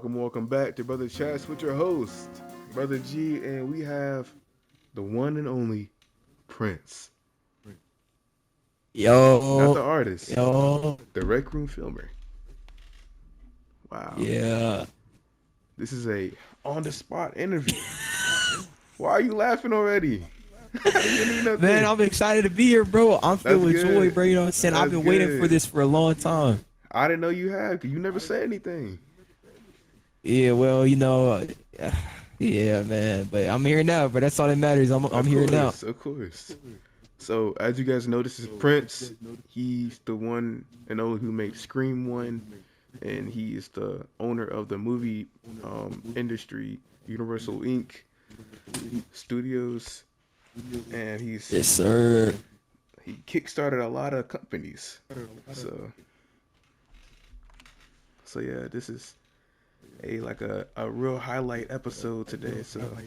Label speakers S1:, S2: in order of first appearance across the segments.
S1: Welcome back to Brother Chats with your host, Brother G, and we have the one and only Prince. Not
S2: Yo,
S1: the artist,
S2: yo,
S1: the Rec Room filmer. Wow.
S2: yeah.
S1: This is a on the spot interview. Why are you laughing already? You didn't do
S2: Man,
S1: nothing.
S2: I'm excited to be here, bro. I'm
S1: That's
S2: feeling joy,
S1: good.
S2: bro. You know what I'm saying? I've
S1: That's
S2: been waiting for
S1: good.
S2: this for a long time.
S1: I didn't know you had because you never said anything.
S2: Yeah, well, yeah, man. But I'm here now, but that's all that matters. I'm
S1: Of
S2: here now.
S1: course, of course. So as you guys know, this is Prince. He's the one and only who made Scream One, and he is the owner of the movie industry, Universal Inc. Studios, and
S2: Yes, sir.
S1: he kickstarted a lot of companies. So so yeah, this is a real highlight episode today. So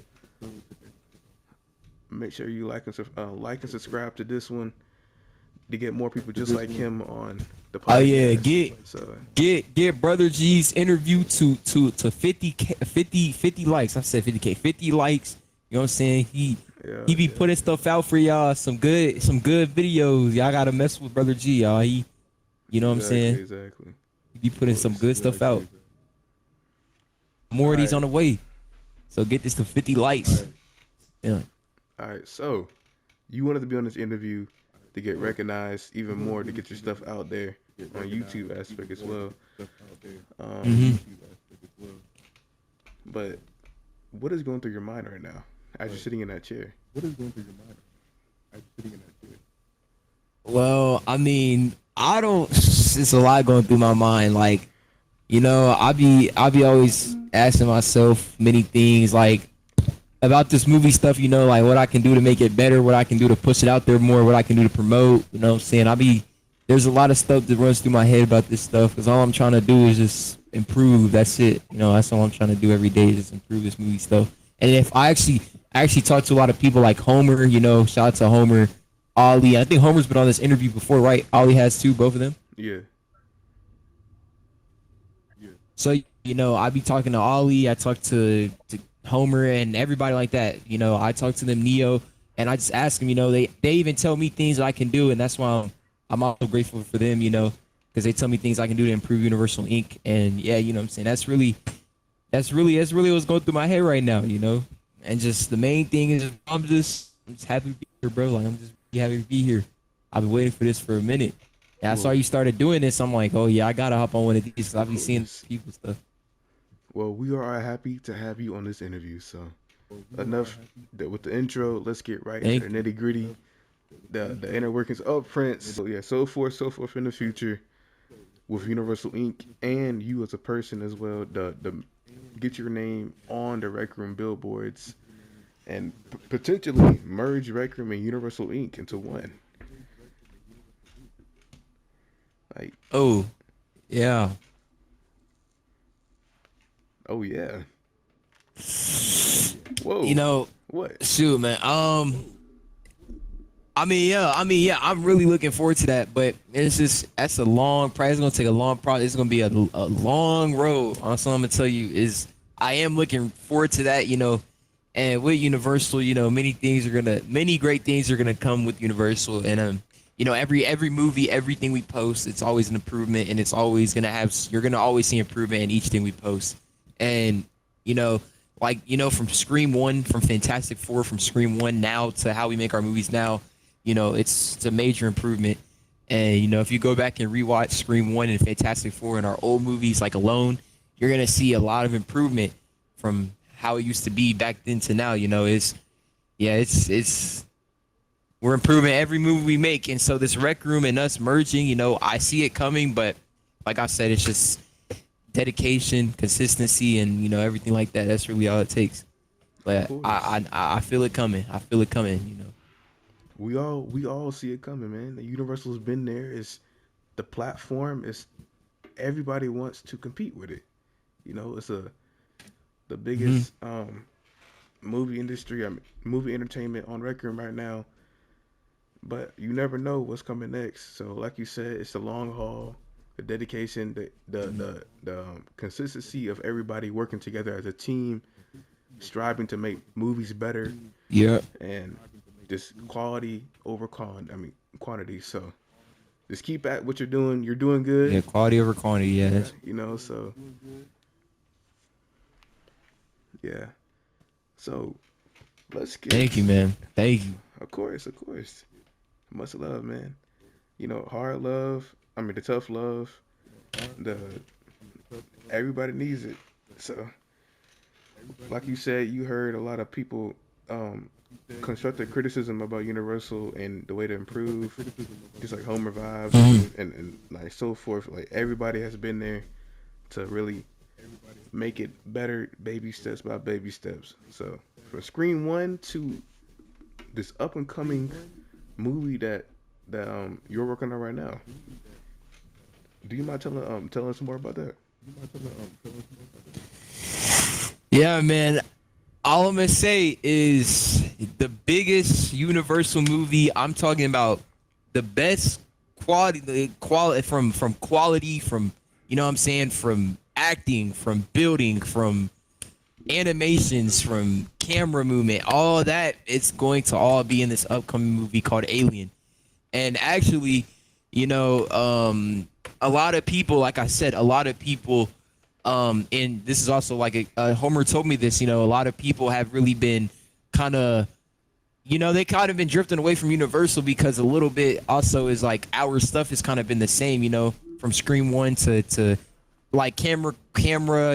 S1: make sure you like and subscribe to this one to get more people just like him on the
S2: Oh yeah,
S1: podcast. So
S2: get Brother G's interview to 50K, 50 likes. I said 50K, 50 likes. You know what I'm saying? He be
S1: yeah,
S2: putting stuff out for y'all. Some good videos. Y'all gotta mess with Brother G, y'all. You know what I'm
S1: exactly,
S2: saying?
S1: exactly.
S2: He be
S1: Of
S2: putting some
S1: course.
S2: good stuff out.
S1: All
S2: More of these
S1: right,
S2: on the way. So get this to 50 likes. Yeah.
S1: all right. So you wanted to be on this interview to get recognized even more, to get your stuff out there on YouTube aspect as well. Um,
S2: hmm
S1: but what is going through your mind right now as you're sitting in that chair?
S2: Well, I mean, I don't. It's a lot going through my mind. Like, I be always asking myself many things, like about this movie stuff. Like what I can do to make it better, what I can do to push it out there more, what I can do to promote. You know what I'm saying? There's a lot of stuff that runs through my head about this stuff because all I'm trying to do is just improve. That's it. That's all I'm trying to do every day is just improve this movie stuff. And if I actually talk to a lot of people like Homer. Shout out to Homer, Ollie. I think Homer's been on this interview before, right? Ollie has too, both of them.
S1: Yeah,
S2: So I be talking to Ollie. I talk to Homer and everybody like that. I talk to them, Neo, and I just ask them. They even tell me things that I can do, and that's why I'm also grateful for them. Because they tell me things I can do to improve Universal Inc. And yeah, what I'm saying, that's really what's going through my head right now. And just the main thing is I'm just happy to be here, bro. Like I'm just happy to be here. I've been waiting for this for a minute. And I saw
S1: well,
S2: you started doing this. I'm like, oh yeah, I gotta hop on one of these. 'Cause I
S1: of
S2: be seeing
S1: course.
S2: people stuff.
S1: Well, we are happy to have you on this interview. So enough with the intro. Let's get right into
S2: Thank
S1: the
S2: you.
S1: nitty gritty, the inner workings of Prince. So yeah, so forth in the future with Universal Inc. and you as a person as well. The get your name on the Rec Room billboards and potentially merge Rec Room and Universal Inc. into one. Like,
S2: Oh yeah.
S1: oh yeah,
S2: You
S1: whoa,
S2: know,
S1: what?
S2: shoot, man. I mean, yeah. I'm really looking forward to that, but that's a long. Probably it's gonna take a long process. It's gonna be a long road. Also, I'm gonna tell you is I am looking forward to that. And with Universal, many great things are gonna come with Universal, and every movie, everything we post, it's always an improvement, and it's always gonna have. You're gonna always see improvement in each thing we post, and you know. Like, from Scream 1, from Fantastic Four, from Scream 1 now to how we make our movies now, it's a major improvement. And if you go back and rewatch Scream 1 and Fantastic Four and our old movies like Alone, you're gonna see a lot of improvement from how it used to be back then to now. It's we're improving every movie we make, and so this Rec Room and us merging, I see it coming, but like I said, it's just dedication, consistency, and everything like that. That's really all it takes.
S1: Of
S2: But
S1: course.
S2: I feel it coming. I feel it coming.
S1: We all see it coming, man. The Universal's been there. It's the platform. It's everybody wants to compete with it. It's the
S2: hmm
S1: biggest movie industry, movie entertainment on record right now. But you never know what's coming next. So, like you said, it's the long haul. the dedication, the consistency of everybody working together as a team, striving to make movies better,
S2: Yeah.
S1: and just quality over quantity. So just keep at what you're doing. You're doing
S2: Yeah.
S1: good,
S2: Quality over quantity. Yes.
S1: you know. So yeah. So let's get,
S2: Thank you, man. Thank you.
S1: of course, much love, man. You know, hard love. I mean, the tough love. The everybody needs it. So, like you said, you heard a lot of people um, constructive criticism about Universal and the way to improve, just like Homer vibes
S2: Mhm.
S1: and like so forth. Like everybody has been there to really make it better, baby steps by baby steps. So from Screen One to this up and coming movie that you're working on right now. Do you mind telling us more about that?
S2: Yeah, man. All I'm gonna say is the biggest Universal movie. I'm talking about the best quality, the quality from quality, from you know what I'm saying, from acting, from building, from animations, from camera movement, all that. It's going to all be in this upcoming movie called Alien. And actually, you know, a lot of people, like I said, a lot of people, and this is also like Homer told me this. You know, a lot of people have really been kind of, you know, they kind of been drifting away from Universal because a little bit also is like our stuff has kind of been the same. You know, from Scream One to like camera.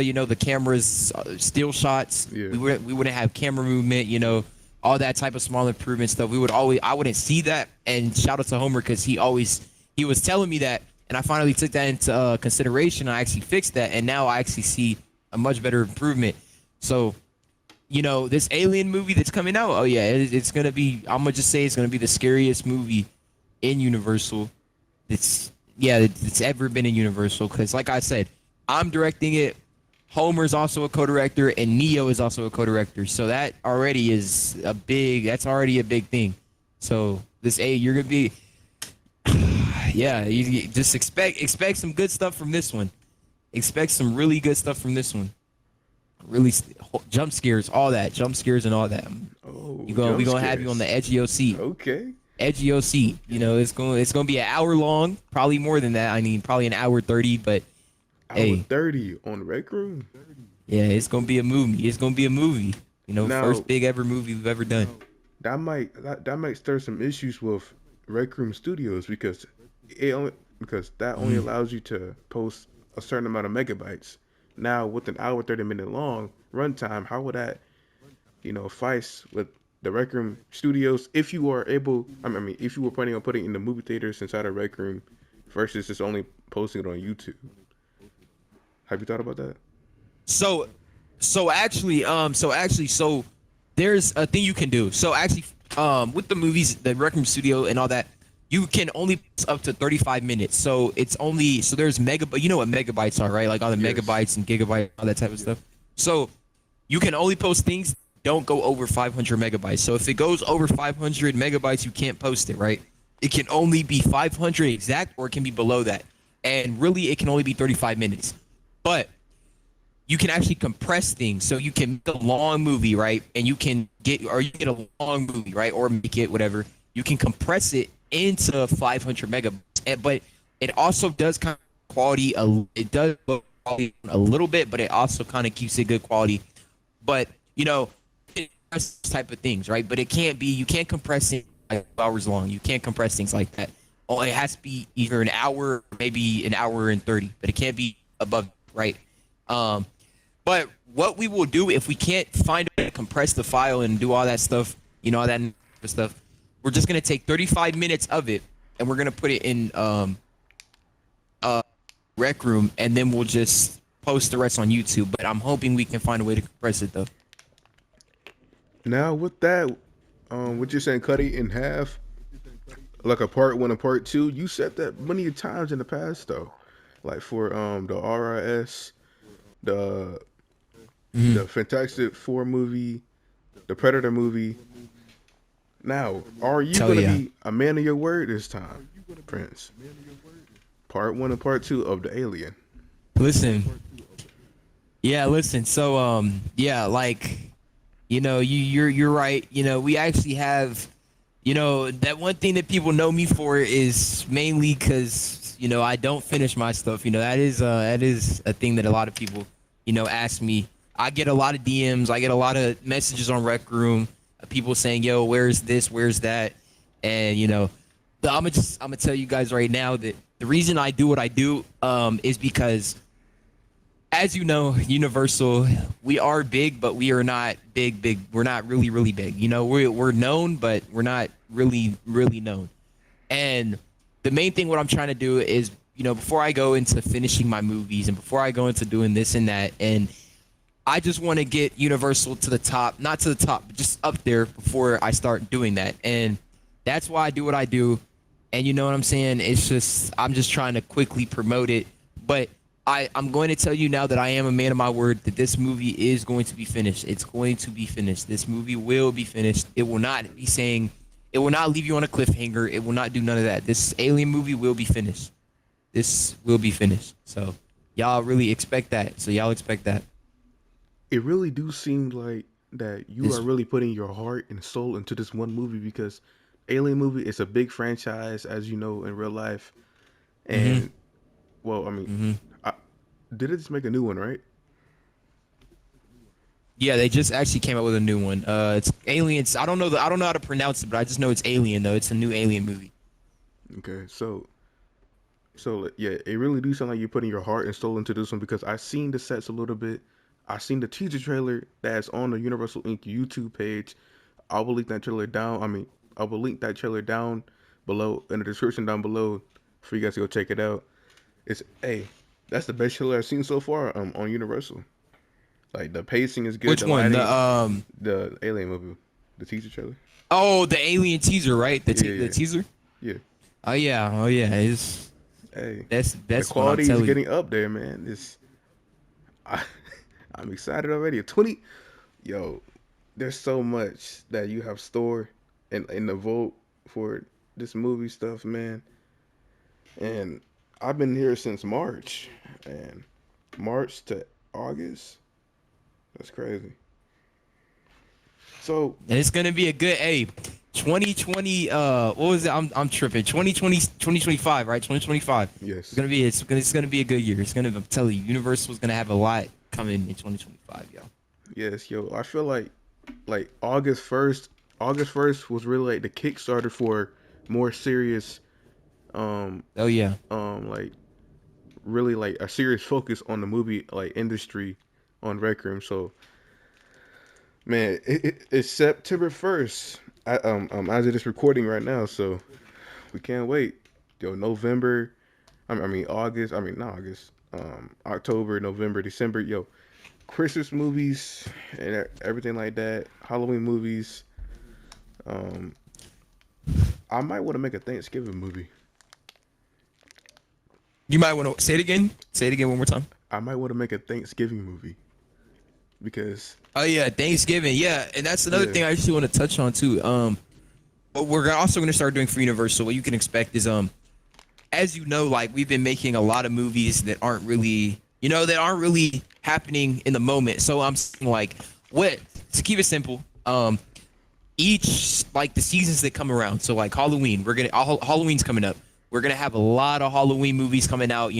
S2: You know, the cameras, still shots.
S1: Yeah.
S2: We wouldn't have camera movement. You know, all that type of small improvement stuff. We would always I wouldn't see that. And shout out to Homer because he was telling me that, and I finally took that into consideration. I actually fixed that, and now I actually see a much better improvement. So you know, this Alien movie that's coming out. Oh yeah, it's gonna be. I'm gonna just say it's gonna be the scariest movie in Universal. It's it's ever been in Universal. Because like I said, I'm directing it. Homer's also a co-director, and Neo is also a co-director. So that already is a big. That's already a big thing. So this you're gonna be. Yeah, you just expect some good stuff from this one. Expect some really good stuff from this one. Really jump scares, all that jump scares and all that.
S1: Oh,
S2: We
S1: jump
S2: gonna have you on the
S1: scares.
S2: edge of your seat.
S1: Okay.
S2: Edge of your seat. You know, it's gonna be an hour long, probably more than that. I mean, probably an hour 30. But
S1: Hour
S2: hey,
S1: 30 on Rec Room.
S2: yeah, it's gonna be a movie. It's gonna be a movie. You know,
S1: Now
S2: first big ever movie we've ever done.
S1: that might stir some issues with Rec Room Studios because that only
S2: Mhm.
S1: allows you to post a certain amount of megabytes. Now with an hour 30-minute long runtime, how would that fight with the Rec Room Studios if you are able? I mean, if you were planning on putting it in the movie theaters inside a Rec Room versus just only posting it on YouTube. Have you thought about that?
S2: So, so there's a thing you can do. So actually, with the movies, the Recroom Studio and all that, you can only post up to 35 minutes. So it's only there's megabyte. You know what megabytes are, right? Like all the
S1: Yes.
S2: megabytes and gigabytes, all that type of stuff. So you can only post things that don't go over 500 megabytes. So if it goes over 500 megabytes, you can't post it, right? It can only be 500 exact, or it can be below that. And really, it can only be 35 minutes. But you can actually compress things. So you can make a long movie, right? And you can get a long movie, right? Or make it whatever. You can compress it into 500 megabytes. But it also does kind of quality. It does look quality a little bit, but it also kind of keeps it good quality. But you know, it's type of things, right? But it can't be. You can't compress it like 2 hours long. You can't compress things like that. Oh, it has to be either an hour, maybe an hour and 30, but it can't be above, right? Um, but what we will do if we can't find a way to compress the file and do all that stuff, you know, all that stuff, we're just gonna take 35 minutes of it and we're gonna put it in Rec Room, and then we'll just post the rest on YouTube. But I'm hoping we can find a way to compress it though.
S1: Now with that, what you're saying, cut it in half, like a part one and part two. You said that many times in the past though, like for the RIS, the
S2: Mhm.
S1: the Fantastic Four movie, the Predator movie. Now, are you
S2: So
S1: gonna
S2: yeah.
S1: be a man of your word this time, Prince? part one and part two of the Alien.
S2: Listen, yeah, listen. So, yeah, like, you're right. We actually have, that one thing that people know me for is mainly because I don't finish my stuff. That is a thing that a lot of people, ask me. I get a lot of DMs. I get a lot of messages on Rec Room. People saying, "Yo, where's this? Where's that?" And I'm gonna tell you guys right now that the reason I do what I do, is because, as you know, Universal, we are big, but we are not big, big. We're not really, really big. We're known, but we're not really, really known. And the main thing, what I'm trying to do is, before I go into finishing my movies and before I go into doing this and that, and I just want to get Universal to the top, not to the top, but just up there before I start doing that. And that's why I do what I do. And you know what I'm saying? It's just, I'm just trying to quickly promote it. But I'm going to tell you now that I am a man of my word, that this movie is going to be finished. It's going to be finished. This movie will be finished. It will not leave you on a cliffhanger. It will not do none of that. This Alien movie will be finished. This will be finished. So y'all really expect that. So y'all expect that.
S1: It really do seem like that you
S2: This,
S1: are really putting your heart and soul into this one movie because Alien movie is a big franchise, as you know, in real life.
S2: hmm
S1: And well, I mean,
S2: hmm
S1: I, did it just make a new one, right?
S2: Yeah, they just actually came out with a new one. It's Aliens. I don't know how to pronounce it, but I just know it's Alien though. It's a new Alien movie.
S1: Okay, so yeah, it really do sound like you're putting your heart and soul into this one because I seen the sets a little bit. I seen the teaser trailer that's on the Universal Inc. YouTube page. I will link that trailer down. I mean, I will link that trailer down below in the description down below for you guys to go check it out. It's hey, that's the best trailer I've seen so far on Universal. Like the pacing is good,
S2: Which
S1: the
S2: one?
S1: lighting, the Alien movie, the teaser trailer.
S2: The Alien teaser, right?
S1: Yeah,
S2: The
S1: yeah,
S2: teaser.
S1: yeah.
S2: Oh yeah. It's
S1: Hey, the
S2: that's what I'm
S1: quality is
S2: telling you.
S1: getting up there, man. I, I'm excited already. 20, yo, there's so much that you have stored in the vote for this movie stuff, man. And I've been here since March, and March to August. That's crazy. So,
S2: And it's gonna be a good 2020. What was it? I'm tripping. 2020, 2025, right? 2025.
S1: yes,
S2: It's gonna be a good year. I'm telling you, Universal's gonna have a lot coming in 2025, yo.
S1: yes, yo. I feel like August 1st was really like the Kickstarter for more serious, um,
S2: Oh yeah.
S1: like really like a serious focus on the movie like industry on Recroom. So man, it's September 1st. As it is recording right now, so we can't wait. Yo, November. I mean August. I mean not August. October, November, December. Yo, Christmas movies and everything like that. Halloween movies. Um, I might want to make a Thanksgiving movie.
S2: You might want to say it again. Say it again one more time.
S1: I might want to make a Thanksgiving movie because
S2: Oh yeah, Thanksgiving. Yeah, and that's another
S1: yeah,
S2: thing I actually want to touch on too. What we're also going to start doing for Universal, what you can expect is as you know, like we've been making a lot of movies that aren't really, that aren't really happening in the moment. So I'm saying like, what to keep it simple, each like the seasons that come around. So like Halloween, Halloween's coming up. We're gonna have a lot of Halloween movies coming out.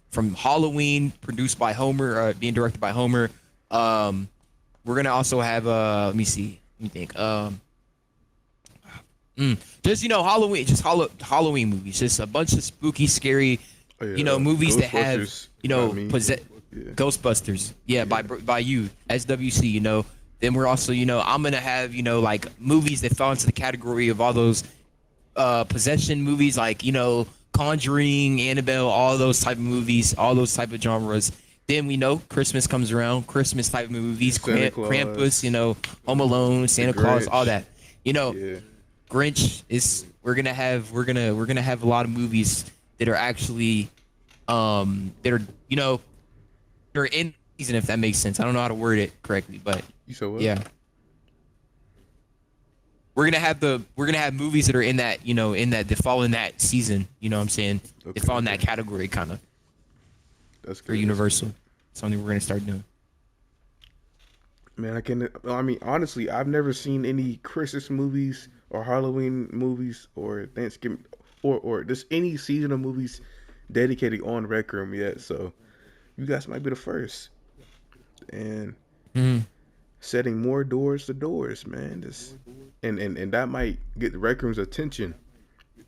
S2: From Halloween, produced by Homer, being directed by Homer. We're gonna also have let me see, let me think. Just Halloween, just Halloween movies, just a bunch of spooky, scary,
S1: oh yeah,
S2: movies that have
S1: Ghostbusters by me. Yeah,
S2: Ghostbusters, yeah,
S1: yeah,
S2: by you, SWC, Then we're also, I'm gonna have, like movies that fall into the category of all those possession movies, like Conjuring, Annabelle, all those type of movies, all those type of genres. Then we know Christmas comes around, Christmas type of movies,
S1: Santa
S2: Krampus,
S1: Claus,
S2: Home Alone,
S1: The
S2: Santa Claus, all
S1: Grinch.
S2: that. You know,
S1: Yeah,
S2: Grinch is we're gonna have a lot of movies that are actually that are they're in season, if that makes sense. I don't know how to word it correctly, but
S1: you said what?
S2: yeah. we're gonna have movies that are in that, you know, in that that fall in that season. You know what I'm saying? They
S1: Okay,
S2: fall in that
S1: okay.
S2: category kind of
S1: That's
S2: for
S1: good. That's
S2: Universal.
S1: good.
S2: Something we're gonna start doing.
S1: Man, I can. I mean, honestly, I've never seen any Christmas movies or Halloween movies or Thanksgiving or just any seasonal movies dedicated on Rec Room yet. So you guys might be the first, and
S2: Mhm.
S1: setting more doors to doors, man. Just and that might get the Rec Room's attention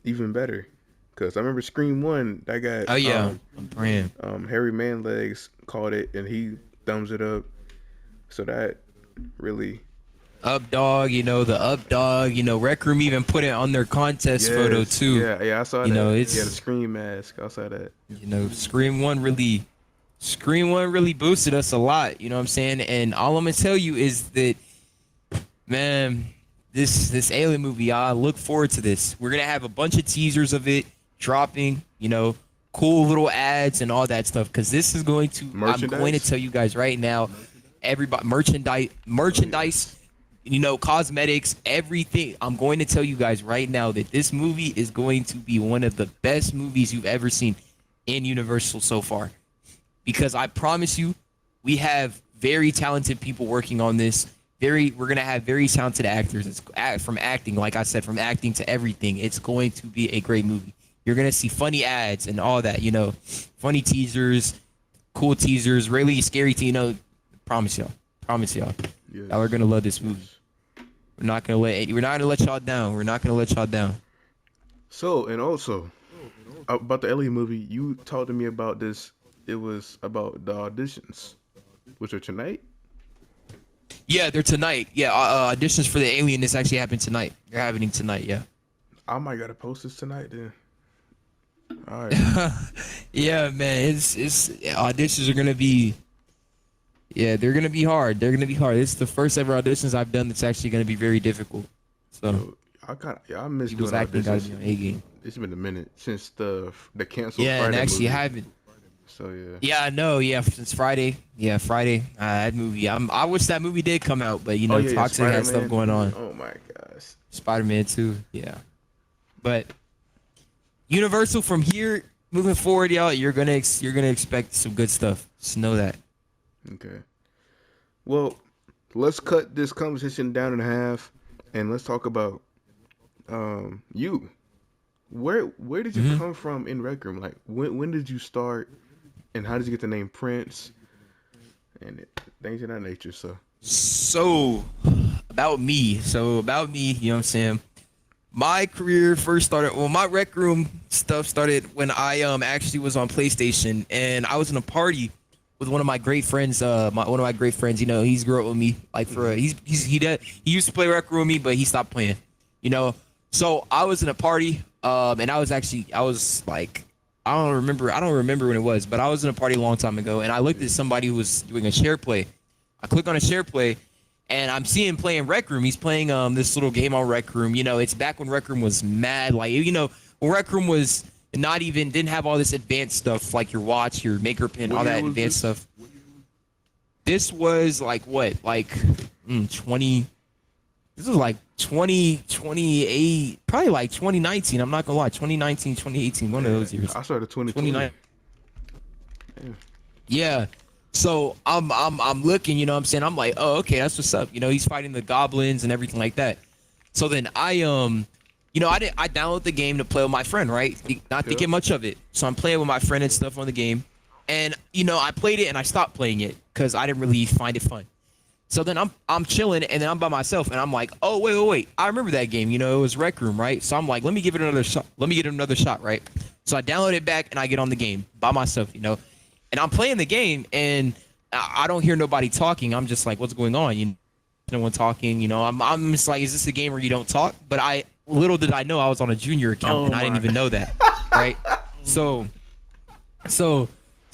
S1: even better. Cause I remember Scream One that got
S2: Oh yeah, I'm praying.
S1: Harry Manlegs called it and he thumbs it up. So that really
S2: Up dog, you know, the up dog, you know, Rec Room even put it on their contest photo
S1: yes,
S2: too.
S1: yeah, I saw
S2: You know,
S1: that. Yeah, the
S2: it's
S1: Scream mask. I saw that.
S2: you know, Scream One really boosted us a lot, you know what I'm saying? And all I'm gonna tell you is that, man, this alien movie, I look forward to this. We're gonna have a bunch of teasers of it dropping, you know, cool little ads and all that stuff. Cause this is going to I'm going to
S1: Merchandise.
S2: tell you guys right now, everybody
S1: Oh yes.
S2: merchandise, you know, cosmetics, everything. I'm going to tell you guys right now that this movie is going to be one of the best movies you've ever seen in Universal so far. Because I promise you, we have very talented people working on this. We're gonna have very talented actors. From acting, like I said, from acting to everything. It's going to be a great movie. You're gonna see funny ads and all that, you know, funny teasers, cool teasers, really scary. You know, promise y'all,
S1: Yes.
S2: y'all are gonna love this movie.
S1: Yes.
S2: We're not gonna let y'all down. We're not gonna let y'all down.
S1: So and also about the Ellie movie, you talked to me about this. It was about the auditions, which are tonight.
S2: Yeah, they're tonight. Yeah, auditions for the Alien. This actually happened tonight. They're happening tonight. Yeah.
S1: I might gotta post this tonight then. All right.
S2: Yeah, man, it's auditions are gonna be yeah, they're gonna be hard. They're gonna be hard. It's the first ever auditions I've done that's actually gonna be very difficult. So
S1: Yo, I miss
S2: people's
S1: doing
S2: acting gotta
S1: auditions.
S2: be on A game.
S1: It's been a minute since the canceled
S2: Yeah, and
S1: Friday
S2: actually
S1: movie.
S2: haven't.
S1: So yeah.
S2: Yeah, I know. Yeah, since Friday. Yeah, Friday. That movie. I wish that movie did come out, but you
S1: Oh
S2: know,
S1: yeah, yeah,
S2: Toxic had stuff
S1: Spider-Man.
S2: going on.
S1: Oh my gosh.
S2: Spider-Man 2. Yeah, but Universal from here moving forward, y'all, you're gonna expect some good stuff. Just know that.
S1: Okay. Well, let's cut this conversation down in half, and let's talk about you. Where did you
S2: Mm-hmm.
S1: come from in Rec Room? Like when did you start, and how did you get the name Prince and things of that nature? So
S2: So about me, you know what I'm saying? My career first started, well, my Rec Room stuff started when I actually was on PlayStation and I was in a party with one of my great friends, one of my great friends, you know, he's grew up with me like for he used to play Rec Room with me, but he stopped playing, you know. So I was in a party and I was like I don't remember when it was, but I was in a party a long time ago and I looked at somebody who was doing a share play. I click on a share play, and I'm seeing him playing Rec Room. He's playing this little game on Rec Room. You know, it's back when Rec Room was mad. Like, you know, when Rec Room was didn't have all this advanced stuff like your watch, your maker pin,
S1: what
S2: all
S1: year
S2: that
S1: was
S2: advanced
S1: this?
S2: stuff. This was like what, like 20. This was like 2028, probably like 2019. I'm not gonna lie, 2019, 2018, one of those years.
S1: I started 2020.
S2: 29. Yeah. So I'm looking, you know what I'm saying? I'm like, oh, okay, that's what's up. You know, he's fighting the goblins and everything like that. So then you know, I download the game to play with my friend, right? Not
S1: Yeah.
S2: thinking much of it. So I'm playing with my friend and stuff on the game. And, you know, I played it and I stopped playing it because I didn't really find it fun. So then I'm chilling and then I'm by myself and I'm like, oh wait, I remember that game. You know, it was Rec Room, right? So I'm like, let me give it another shot. Let me get another shot, right? So I download it back and I get on the game by myself, you know, and I'm playing the game and I don't hear nobody talking. I'm just like, what's going on? You know, no one talking. You know, I'm just like, is this a game where you don't talk? But little did I know I was on a junior account
S1: Oh
S2: and I didn't
S1: my.
S2: even know that, right? So so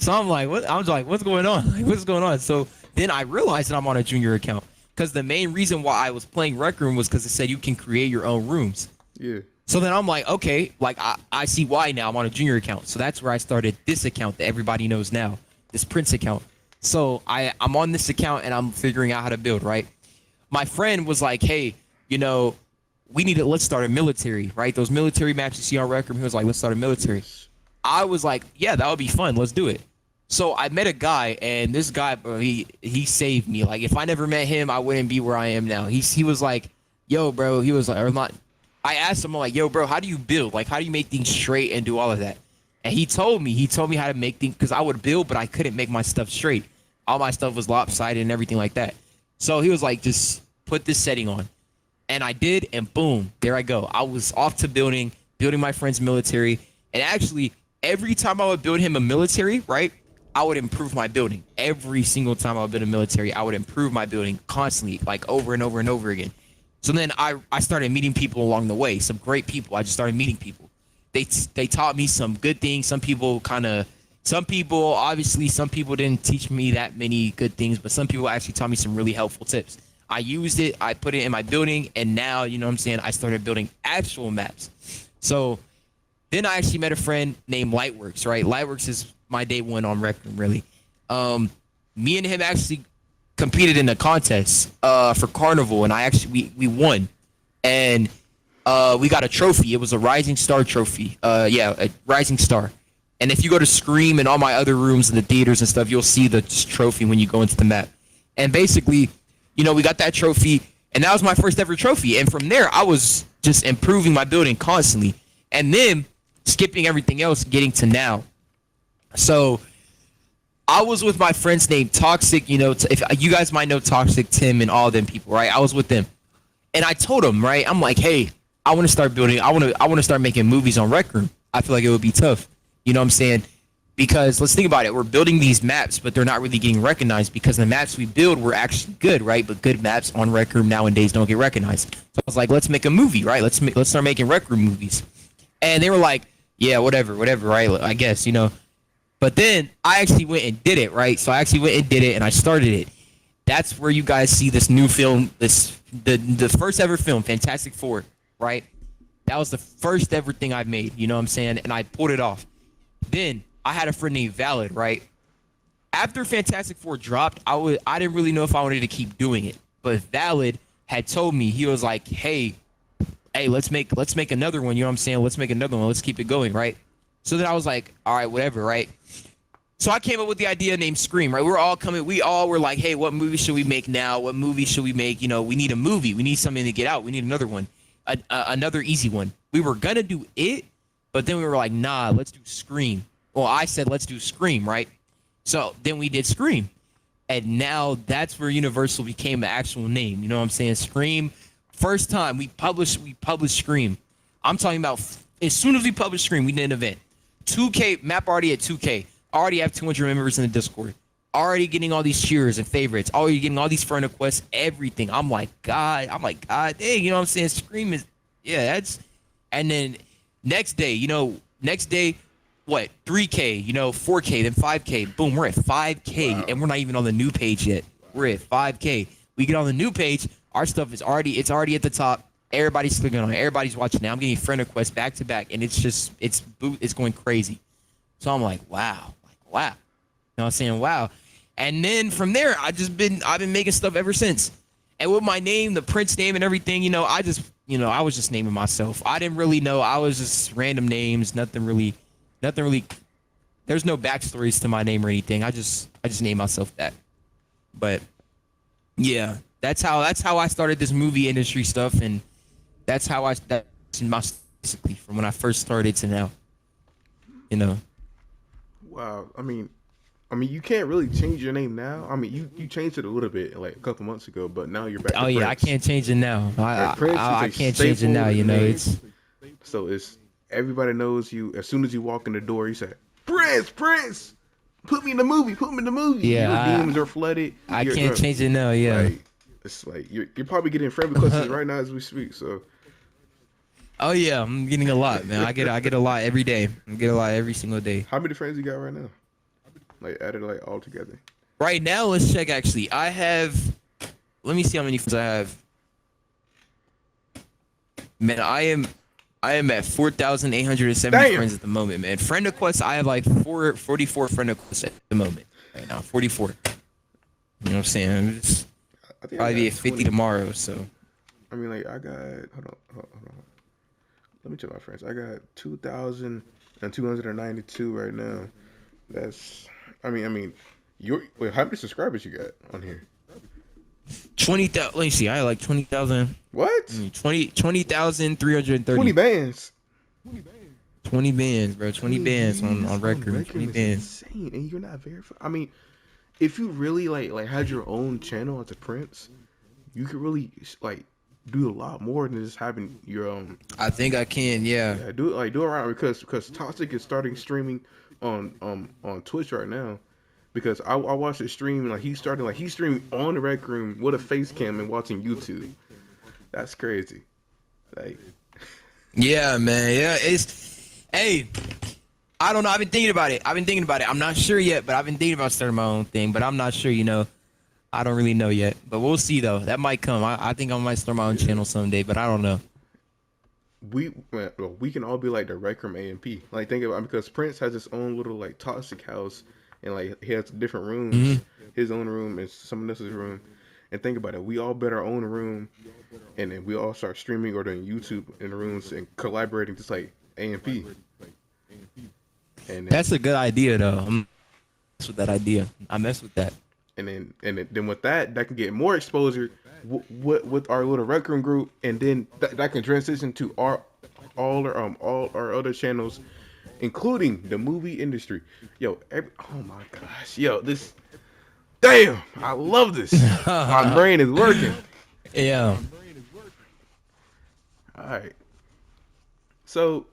S2: I'm like, what? I was like, what's going on? Like, what's going on? So then I realized that I'm on a junior account because the main reason why I was playing Rec Room was because it said you can create your own rooms.
S1: Yeah.
S2: So then I'm like, okay, like I see why now. I'm on a junior account. So that's where I started this account that everybody knows now, this Prince account. So I'm on this account and I'm figuring out how to build, right? My friend was like, hey, you know, we need to, let's start a military, right? Those military maps you see on Recroom. He was like, let's start a military. I was like, yeah, that would be fun. Let's do it. So I met a guy, and this guy, bro, he saved me. Like, if I never met him, I wouldn't be where I am now. He was like, yo, bro. He was like, or not. I asked him, I'm like, yo, bro, how do you build? Like, how do you make things straight and do all of that? And he told me how to make things, because I would build, but I couldn't make my stuff straight. All my stuff was lopsided and everything like that. So he was like, just put this setting on. And I did, and boom, there I go. I was off to building my friend's military. And actually, every time I would build him a military, right, I would improve my building. Every single time I would build a military, I would improve my building constantly, like over and over and over again. So then I started meeting people along the way, some great people. I just started meeting people. They taught me some good things. Some people, obviously, some people didn't teach me that many good things, but some people actually taught me some really helpful tips. I used it, I put it in my building, and now, you know what I'm saying, I started building actual maps. So then I actually met a friend named Lightworks, right? Lightworks is my day one on Recroom, really. Me and him actually competed in a contest for Carnival, and we won. And we got a trophy. It was a Rising Star trophy. A Rising Star. And if you go to Scream and all my other rooms in the theaters and stuff, you'll see the trophy when you go into the map. And basically, you know, we got that trophy, and that was my first ever trophy. And from there, I was just improving my building constantly. And then skipping everything else, getting to now. So I was with my friends named Toxic, you know, if you guys might know Toxic, Tim, and all them people, right? I was with them. And I told them, right, I'm like, hey, I want to start building, I want to start making movies on Recroom. I feel like it would be tough. You know what I'm saying? Because let's think about it. We're building these maps, but they're not really getting recognized because the maps we build were actually good, right? But good maps on Recroom nowadays don't get recognized. So I was like, let's make a movie, right? Let's start making Recroom movies. And they were like, yeah, whatever, right? I guess, you know. But then I actually went and did it, right? So I actually went and did it, and I started it. That's where you guys see this new film, the first ever film, Fantastic Four, right? That was the first ever thing I made, you know what I'm saying? And I pulled it off. Then I had a friend named Valid, right? After Fantastic Four dropped, I didn't really know if I wanted to keep doing it. But Valid had told me, he was like, hey, let's make another one, you know what I'm saying? Let's make another one. Let's keep it going, right? So then I was like, all right, whatever, right? So I came up with the idea named Scream, right? We all were like, hey, what movie should we make now? What movie should we make? You know, we need a movie. We need something to get out. We need another one, another easy one. We were going to do it, but then we were like, nah, let's do Scream. Well, I said, let's do Scream, right? So then we did Scream. And now that's where Universal became the actual name. You know what I'm saying? Scream. First time we published Scream. I'm talking about as soon as we published Scream, we did an event. 2K, map already at 2K. Already have 200 members in the Discord. Already getting all these cheers and favorites. Already getting all these friend requests, everything. I'm like, God dang, you know what I'm saying? Scream is, yeah, that's, and then next day, what, 3K, 4K, then 5K. Boom, we're at 5K, wow. And we're not even on the new page yet. We're at 5K. We get on the new page, our stuff is already at the top. Everybody's clicking on it. Everybody's watching now. I'm getting friend requests back to back, and it's going crazy. So I'm like, wow. You know what I'm saying? Wow. And then from there, I've been making stuff ever since. And with my name, the Prince name and everything, I was just naming myself. I didn't really know. I was just random names, nothing really. There's no backstories to my name or anything. I just named myself that. But yeah, that's how I started this movie industry stuff, and that's basically from when I first started to now.
S1: Wow. I mean, you can't really change your name now. I mean, you changed it a little bit like a couple months ago, but now you're back.
S2: Oh yeah,
S1: Prince.
S2: I can't change it now. I can't change it now.
S1: So it's everybody knows you. As soon as you walk in the door, you say, Prince, put me in the movie.
S2: Yeah,
S1: your DMs are flooded.
S2: I can't change it now. Yeah,
S1: it's like you're probably getting friend requests right now as we speak. So.
S2: Oh yeah, I'm getting a lot, man. I get a lot every day. I get a lot every single day.
S1: How many friends you got right now? Like added like all together.
S2: Right now, let's check. Actually, let me see how many friends I have. Man, I am at 4,870 friends at the moment, man. Friend requests, I have like 44 friend requests at the moment right now. 44. You know what I'm saying? It's probably be at 50 tomorrow. So.
S1: I mean, like I got hold on. Let me check my friends. I got 2,292 right now. That's your wait. How many subscribers you got on here?
S2: 20,000. Let me see. I had like 20,000.
S1: What?
S2: 20,330.
S1: 20 bands.
S2: 20 bands, bro. 20 bands on Recroom. 20
S1: Recroom is
S2: bands.
S1: insane, and you're not verified. I mean, if you really like had your own channel as a Prince, you could really like do a lot more than just having your
S2: I think I can. Yeah.
S1: yeah, do it around because Toxic is starting streaming on Twitch right now. Because I watched his stream like he's streaming on the Rec Room with a face cam and watching YouTube. That's crazy. Like
S2: Yeah, man. Yeah. Hey, I don't know. I've been thinking about it. I'm not sure yet, but I've been thinking about starting my own thing. But I'm not sure. I don't really know yet. But we'll see though. That might come. I think I might start my own channel someday, but I don't know.
S1: we can all be like the Rec Room AMP. Like think about because Prince has his own little like Toxic house and like he has different rooms, his own room and someone else's room. And think about it, we all build our own room, and then we all start streaming or doing YouTube in the rooms and collaborating just like AMP. And
S2: That's a good idea though. I'm mess with that idea. I mess with that.
S1: then with that can get more exposure with our little Rec Room group, and then that can transition to all our other channels, including the movie industry. Oh my gosh, this. Damn, I love this. My brain is working.
S2: Yeah.
S1: All right. So,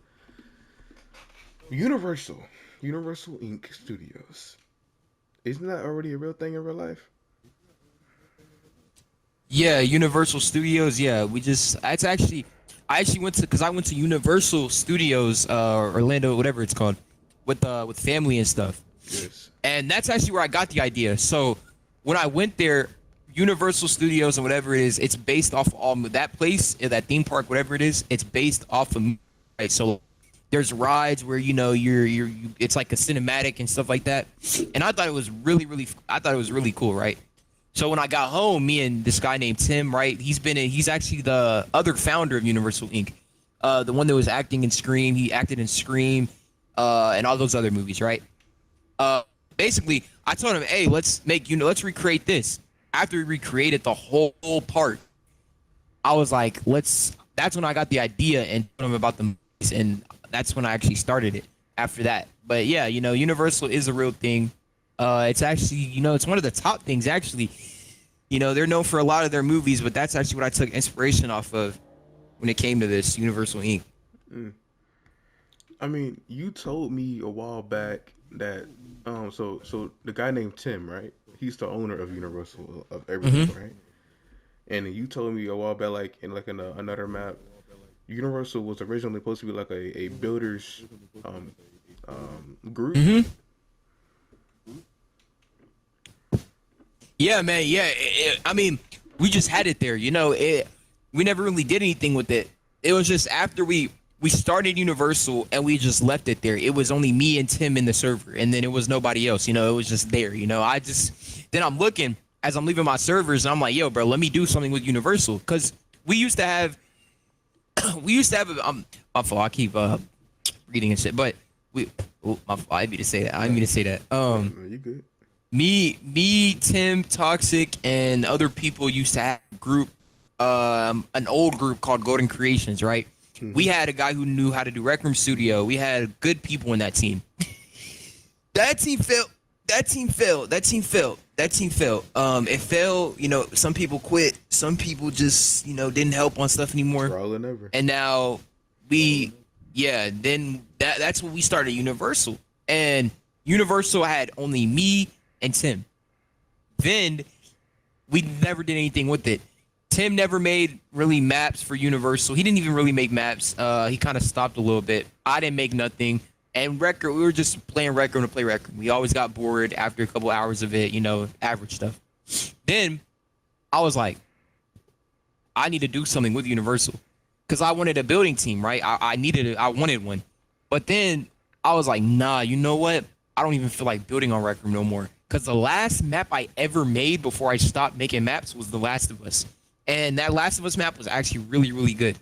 S1: Universal Inc. Studios. Isn't that already a real thing in real life?
S2: Yeah, Universal Studios. Yeah, I actually went to because I went to Universal Studios, Orlando, whatever it's called, with family and stuff.
S1: Yes.
S2: And that's actually where I got the idea. So when I went there, Universal Studios and whatever it is, it's based off all that place, that theme park, whatever it is. It's based off of right. So there's rides where you're it's like a cinematic and stuff like that. And I thought it was really cool, right? So when I got home, me and this guy named Tim, right? He's actually the other founder of Universal Inc. The one that was acting in Scream. He acted in Scream, and all those other movies, right? Basically, I told him, hey, let's recreate this. After we recreated the whole part, I was like, that's when I got the idea and told him about the movies, and that's when I actually started it after that. But yeah, Universal is a real thing. It's actually, it's one of the top things, actually. They're known for a lot of their movies, but that's actually what I took inspiration off of when it came to this, Universal Inc.
S1: I mean, you told me a while back that so the guy named Tim, right? He's the owner of Universal of everything, right? And you told me a while back, like in another map, Universal was originally supposed to be like a builders group.
S2: Yeah, man. Yeah, I mean, we just had it there. We never really did anything with it. It was just after we started Universal and we just left it there. It was only me and Tim in the server, and then it was nobody else. It was just there. Then I'm looking as I'm leaving my servers, and I'm like, yo, bro, let me do something with Universal, because we used to have my fault. I keep reading and shit, but my fault. I didn't mean to say that.
S1: You good?
S2: Me, Tim, Toxic, and other people used to have a group, an old group called Golden Creations, right? We had a guy who knew how to do Recroom Studio. We had good people in that team. That team failed. It failed. Some people quit. Some people just, didn't help on stuff anymore.
S1: Trial and error.
S2: And now then that's when we started Universal. And Universal had only me and Tim. Then we never did anything with it. Tim never made really maps for Universal. He didn't even really make maps. He kind of stopped a little bit. I didn't make nothing. And we were just playing Recroom to play Recroom. We always got bored after a couple hours of it, average stuff. Then I was like, I need to do something with Universal, because I wanted a building team, right? I wanted one. But then I was like, nah, you know what? I don't even feel like building on Recroom no more. Because the last map I ever made before I stopped making maps was The Last of Us. And that Last of Us map was actually really, really good.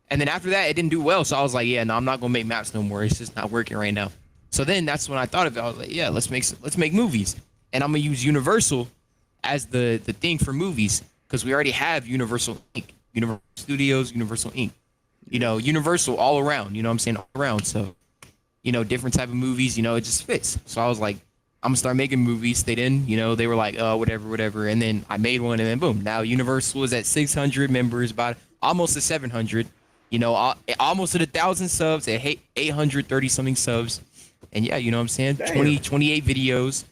S2: And then after that, it didn't do well. So I was like, yeah, no, I'm not gonna make maps no more. It's just not working right now. So then that's when I thought of it. I was like, yeah, let's make movies, and I'm gonna use Universal as the thing for movies because we already have Universal Inc., Universal Studios, Universal Inc. You know, Universal all around. You know what I'm saying, all around. So, you know, different type of movies. You know, it just fits. So I was like, I'm gonna start making movies. They didn't. You know, they were like, oh, whatever, whatever. And then I made one, and then boom. Now Universal is at 600 members, about almost to 700. You know, almost at 1,000 subs, at 830 something subs, and yeah, you know what I'm saying, 28 videos.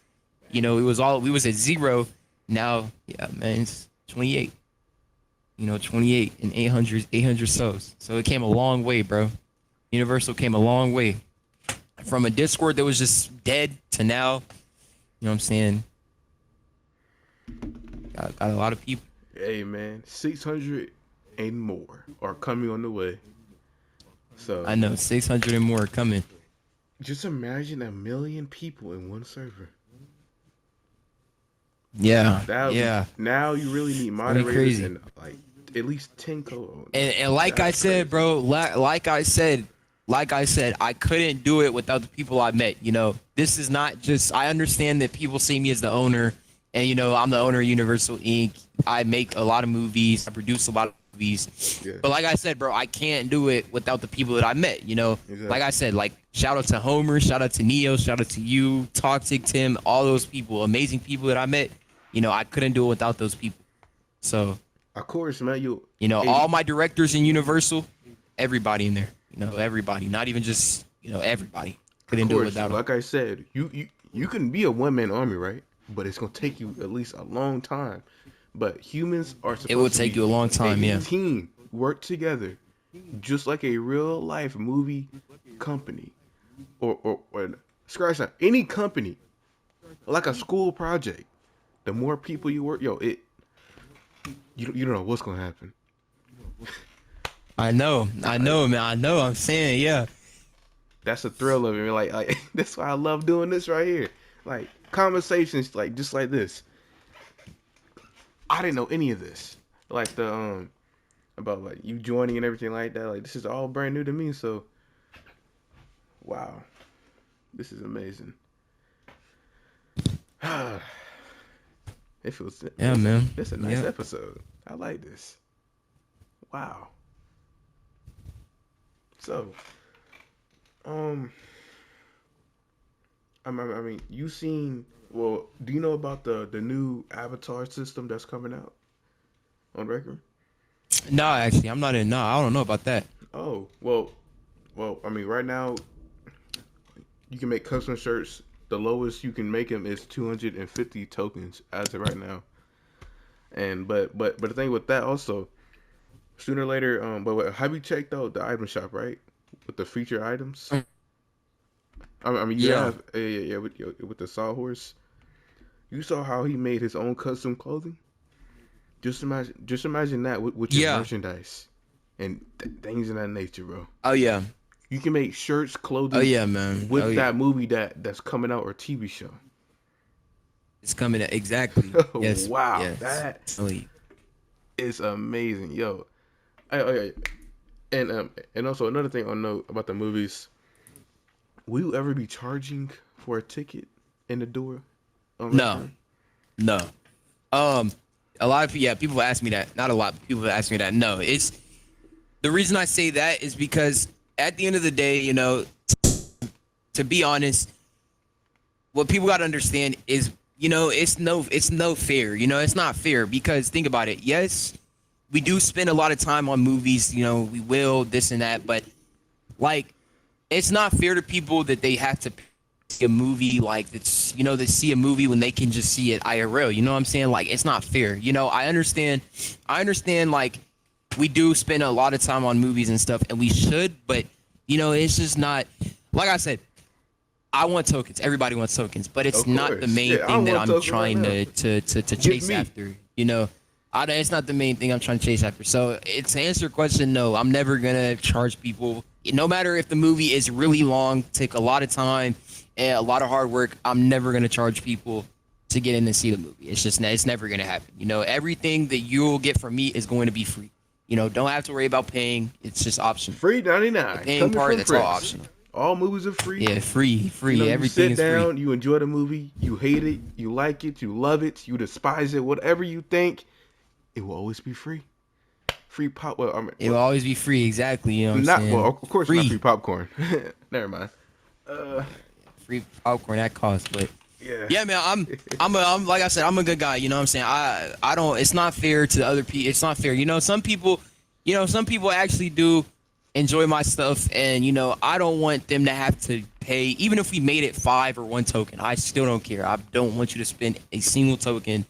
S2: You know, we was at 0. Now, yeah, man, it's 28. You know, 28 and 800 subs. So it came a long way, bro. Universal came a long way from a Discord that was just dead to now. You know what I'm saying? Got a lot of people.
S1: Hey man, 600 and more are coming on the way. So
S2: I know 600 and more are coming.
S1: Just imagine 1 million people in one server.
S2: Yeah,
S1: Now you really need moderators and like at least 10 co-owners.
S2: And like I said, bro, like I said, I couldn't do it without the people I met. You know, this is not just. I understand that people see me as the owner, and you know, I'm the owner of Universal Inc. I make a lot of movies. I produce a lot of movies. Yeah. But like I said, bro, I can't do it without the people that I met. You know, exactly. Like I said, like shout out to Homer, shout out to Neo, shout out to you, Toxic Tim, all those people, amazing people that I met. You know, I couldn't do it without those people. So,
S1: of course, man, you
S2: know, all my directors in Universal, everybody in there. You know, everybody, not even just, you know, everybody. Couldn't do it without them.
S1: Like I said, you can be a one-man army, right? But it's gonna take you at least a long time. But humans are supposed to. It
S2: will take you a long time, yeah.
S1: Team work together, just like a real life movie company, or scratch that, any company, like a school project. The more people you work, you don't know what's gonna happen.
S2: I know, man. I know. I'm saying, yeah.
S1: That's the thrill of it. Like that's why I love doing this right here. Like conversations, like just like this. I didn't know any of this. Like the about like you joining and everything like that. Like this is all brand new to me. So, wow, this is amazing. It feels.
S2: Yeah, man.
S1: It's a nice episode. I like this. Wow. So, I mean, you seen? Well, do you know about the new avatar system that's coming out on Recroom?
S2: No, actually, I'm not in. No, I don't know about that.
S1: Oh, well, I mean, right now, you can make custom shirts. The lowest you can make them is 250 tokens as of right now. And but the thing with that also, sooner or later, but have you checked out the item shop, right? With the featured items. I mean, you have with the sawhorse. You saw how he made his own custom clothing. Just imagine that with your merchandise and things of that nature, bro.
S2: Oh yeah.
S1: You can make shirts, clothing.
S2: Oh yeah, man.
S1: With that movie that's coming out or TV show.
S2: It's coming out exactly. Yes.
S1: Wow,
S2: yes.
S1: That is amazing, yo. And also another thing I know about the movies. Will you ever be charging for a ticket in the door?
S2: No. A lot of people ask me that. Not a lot. People ask me that. No, it's the reason I say that is because at the end of the day, you know, to be honest, what people got to understand is, you know, it's no fair. You know, it's not fair because think about it. Yes, we do spend a lot of time on movies. You know, we will this and that, but like, it's not fair to people that they have to see a movie like it's, you know, they see a movie when they can just see it IRL. You know what I'm saying? Like, it's not fair. You know, I understand. Like, we do spend a lot of time on movies and stuff, and we should, but you know, it's just not. Like I said, I want tokens. Everybody wants tokens, but it's not the main thing that I'm trying to chase after. You know, it's not the main thing I'm trying to chase after. So, to answer your question, no, I'm never gonna charge people. No matter if the movie is really long, take a lot of time, and a lot of hard work, I'm never gonna charge people to get in and see the movie. It's never gonna happen. You know, everything that you'll get from me is going to be free. You know, don't have to worry about paying. It's just optional.
S1: Free
S2: The
S1: 99
S2: paying
S1: coming
S2: part,
S1: from
S2: that's all
S1: Prince.
S2: optional.
S1: All movies are free.
S2: Yeah, free.
S1: You
S2: Everything
S1: sit
S2: is free.
S1: down, you enjoy the movie, you hate it, you like it, you love it, you despise it, whatever you think, it will always be free. Free pop. Well, I mean,
S2: It will always be free. Exactly. You know what I'm
S1: not well.
S2: saying?
S1: Of course, not
S2: Free.
S1: free popcorn. Never mind.
S2: Free popcorn that costs, but
S1: Yeah.
S2: yeah, man, I'm like I said, I'm a good guy. You know what I'm saying? I don't. It's not fair to other people. It's not fair. You know, some people actually do enjoy my stuff, and you know, I don't want them to have to pay. Even if we made it 5 or 1 token, I still don't care. I don't want you to spend a single token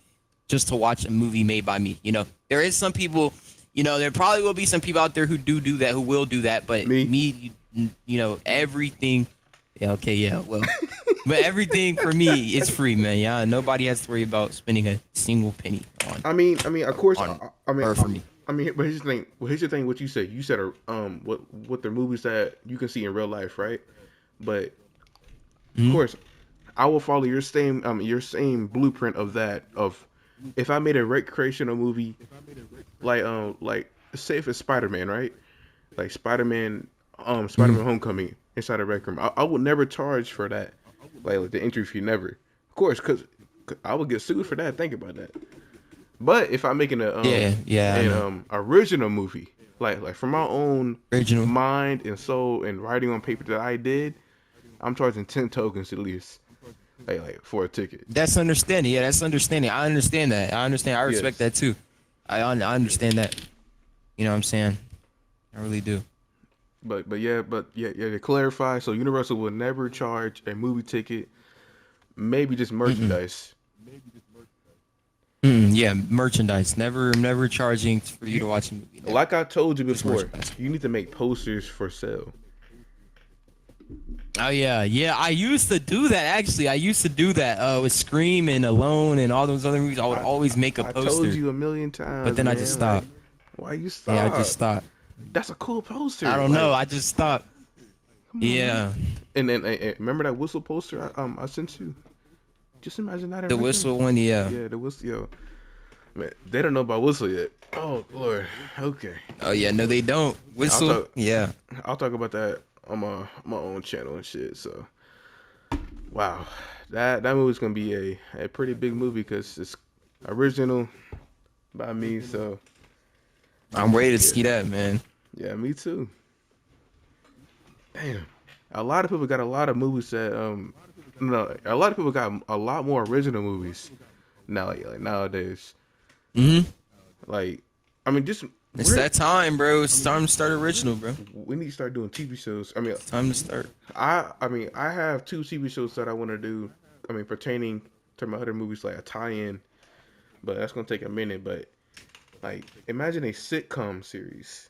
S2: just to watch a movie made by me. You know, there is some people. You know, there probably will be some people out there who do that, who will do that, but me, you know, everything. Yeah, okay, yeah, well, but everything for me is free, man. Yeah, nobody has to worry about spending a single penny on.
S1: I mean, of course.
S2: Or for me.
S1: But here's the thing. Well, here's the thing. What you said. You said, what the movies that you can see in real life, right? But of course, I will follow your same blueprint of that. Of if I made a recreational movie, like say if it's Spider-Man, right? Like Spider-Man Homecoming inside a Recroom. I would never charge for that, like the entry fee, never. Of course, because I would get sued for that. Think about that. But if I'm making an original movie, like from my own
S2: Original.
S1: mind and soul and writing on paper that I did, I'm charging 10 tokens at least, like for a ticket.
S2: That's understanding. Yeah, that's understanding. I understand that. I understand. I respect
S1: Yes.
S2: that too. I understand that. You know what I'm saying? I really do.
S1: But to clarify, so Universal will never charge a movie ticket, maybe just merchandise.
S2: Yeah, merchandise. Never charging for you to watch a movie. Never.
S1: Like I told you
S2: Just
S1: before,
S2: merchandise.
S1: you need to make posters for sale.
S2: Oh yeah. I used to do that actually. I used to do that with Scream and Alone and all those other movies. I would always make a
S1: I
S2: poster.
S1: told you a million times,
S2: But then I
S1: man,
S2: just stopped.
S1: why you stop?
S2: Yeah, I just stopped.
S1: That's a cool poster.
S2: I don't know. I just stopped. Yeah.
S1: And then remember that whistle poster I sent you? Just imagine that.
S2: The whistle one, yeah.
S1: Yeah, the whistle. Yo, man, they don't know about whistle yet. Oh Lord. Okay.
S2: Oh yeah, no they don't. Whistle. Yeah.
S1: I'll talk about that on my own channel and shit. So, wow, that movie's gonna be a pretty big movie because it's original by me. So
S2: I'm ready to see that, man.
S1: yeah, me too. Damn, a lot of people got a lot of movies that no, a lot of people got a lot more original movies now, like nowadays. Like, I mean, just
S2: It's that time, bro. It's time to start original, bro.
S1: we need to start doing TV shows. I mean,
S2: Time to start.
S1: I have 2 TV shows that I want to do. I mean, pertaining to my other movies, like a tie-in, but that's gonna take a minute. But like, imagine a sitcom series.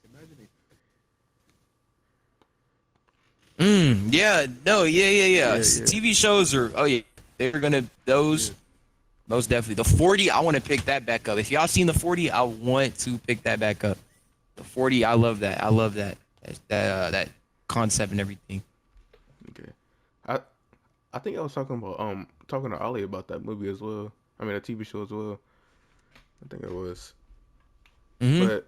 S2: Yeah. No. Yeah.
S1: Yeah.
S2: TV shows are. Oh yeah. They're gonna those. Most definitely. The 40. I want to pick that back up. If y'all seen the 40, I want to pick that back up. The 40. I love that. I love that. That concept and everything.
S1: Okay, I think I was talking to Ollie about that movie as well. I mean, a TV show as well. I think it was. But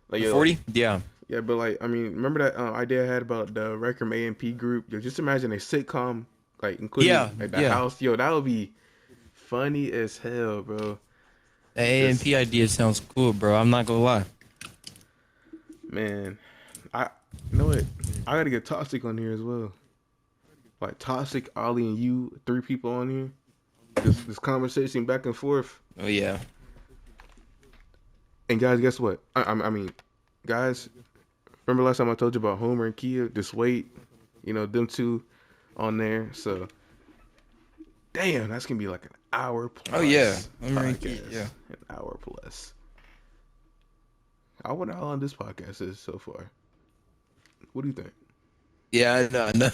S1: like,
S2: The
S1: yeah,
S2: 40. Yeah.
S1: yeah, but like, I mean, remember that idea I had about the Recroom A&P group? Yo, just imagine a sitcom, like including like the house. Yo, that would be funny as hell, bro.
S2: The A&P idea sounds cool, bro. I'm not gonna lie.
S1: Man, you know what? I gotta get Toxic on here as well. Like Toxic, Ollie, and you, 3 people on here. This conversation back and forth.
S2: Oh yeah.
S1: And guys, guess what? I mean, guys, remember last time I told you about Homer and Kia? Just wait, them 2 on there. So, damn, that's gonna be like an hour plus.
S2: Oh yeah. Homer and Kia,
S1: podcast.
S2: yeah.
S1: An hour plus. I wonder how long this podcast is so far. What do you think?
S2: Yeah, I know.